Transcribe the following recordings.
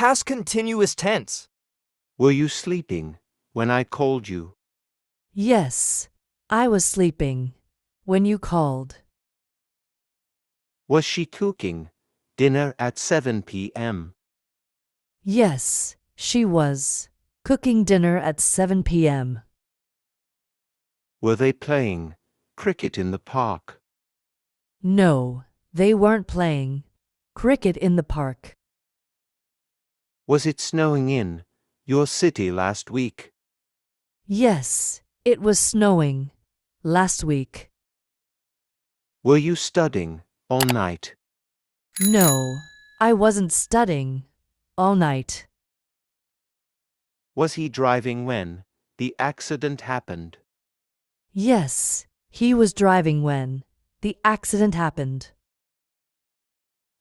Past continuous tense. Were you sleeping when I called you? Yes, I was sleeping when you called. Was she cooking dinner at 7 p.m.? Yes, she was cooking dinner at 7 p.m. Were they playing cricket in the park? No, they weren't playing cricket in the park. Was it snowing in your city last week? Yes, it was snowing last week. Were you studying all night? No, I wasn't studying all night. Was he driving when the accident happened? Yes, he was driving when the accident happened.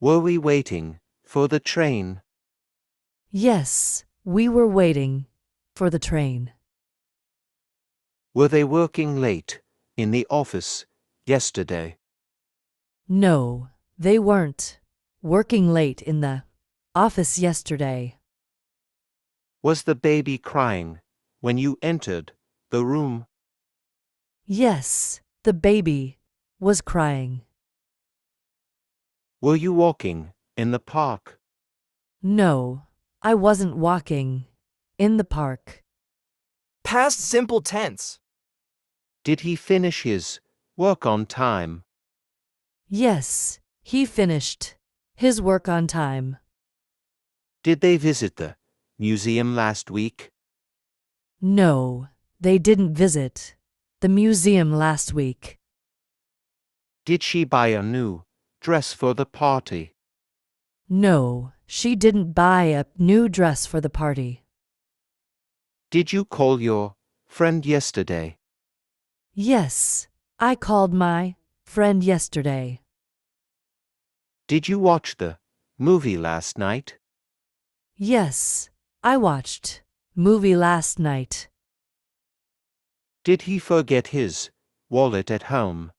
Were we waiting for the train? Yes, we were waiting for the train. Were they working late in the office yesterday? No, they weren't working late in the office yesterday. Was the baby crying when you entered the room? Yes, the baby was crying. Were you walking in the park? No, I wasn't walking in the park. Past simple tense. Did he finish his work on time? Yes, he finished his work on time. Did they visit the museum last week? No, they didn't visit the museum last week. Did she buy a new dress for the party? No, she didn't buy a new dress for the party. Did you call your friend yesterday? Yes, I called my friend yesterday. Did you watch the movie last night? Yes, I watched movie last night. Did he forget his wallet at home?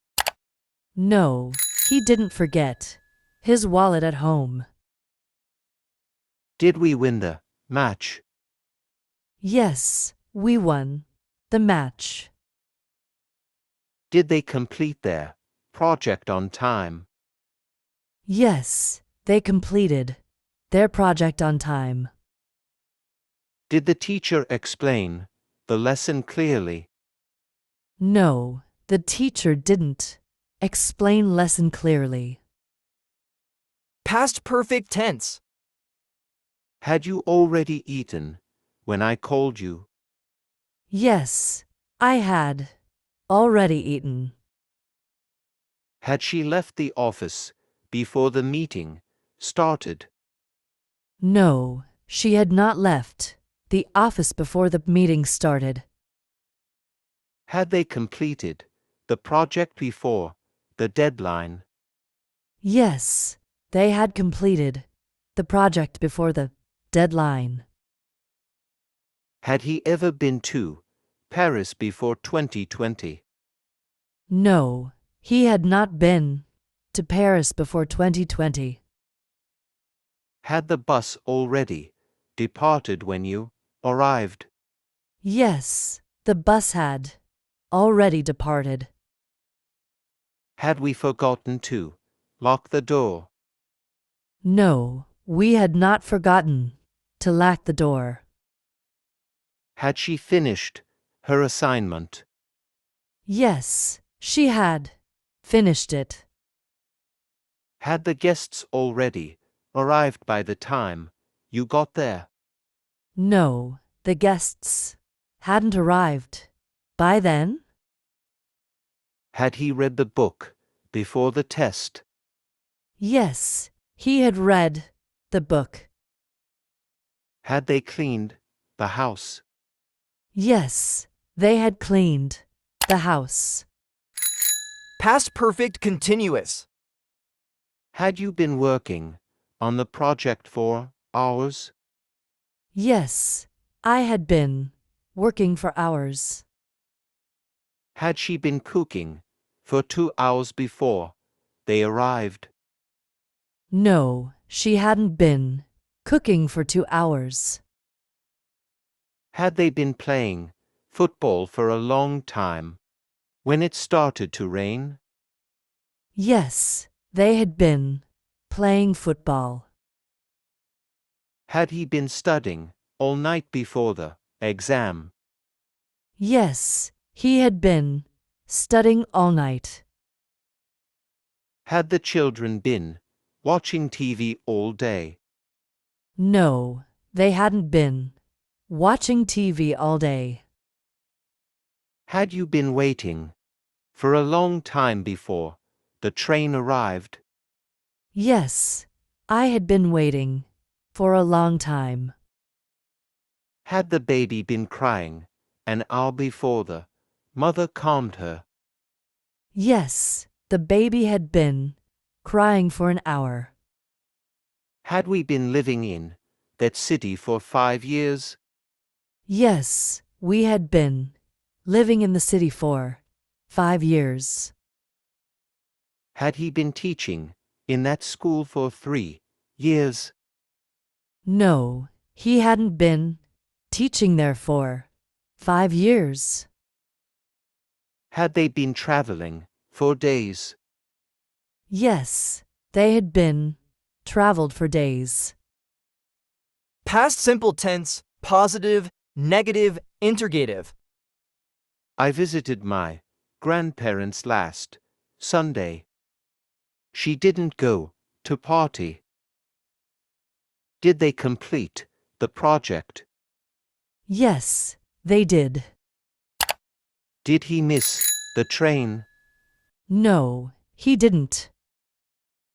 No, he didn't forget his wallet at home. Did we win the match? Yes, we won the match. Did they complete their project on time? Yes, they completed their project on time. Did the teacher explain the lesson clearly? No, the teacher didn't explain lesson clearly. Past perfect tense. Had you already eaten when I called you? Yes, I had already eaten. Had she left the office before the meeting started? No, she had not left the office before the meeting started. Had they completed the project before the deadline? Yes, they had completed the project before the deadline. Had he ever been to Paris before 2020? No, he had not been to Paris before 2020. Had the bus already departed when you arrived? Yes, the bus had already departed. Had we forgotten to lock the door? No, we had not forgotten to lock the door. Had she finished her assignment? Yes, she had finished it. Had the guests already arrived by the time you got there? No, the guests hadn't arrived by then. Had he read the book before the test? Yes, he had read the book. Had they cleaned the house? Yes, they had cleaned the house. Past perfect continuous. Had you been working on the project for hours? Yes, I had been working for hours. Had she been cooking for 2 hours before they arrived? No, she hadn't been cooking for 2 hours. Had they been playing football for a long time when it started to rain? Yes, they had been playing football. Had he been studying all night before the exam? Yes, he had been studying all night. Had the children been watching TV all day? No, they hadn't been watching TV all day. Had you been waiting for a long time before the train arrived? Yes, I had been waiting for a long time. Had the baby been crying an hour before the mother calmed her? Yes, the baby had been crying for an hour. Had we been living in that city for 5 years? Yes, we had been living in the city for 5 years. Had he been teaching in that school for 3 years? No, he hadn't been teaching there for 5 years. Had they been traveling for days? Yes, they had been traveled for days. Past simple tense, positive, negative, interrogative. I visited my grandparents last Sunday. She didn't go to party. Did they complete the project? Yes, they did. Did he miss the train? No, he didn't.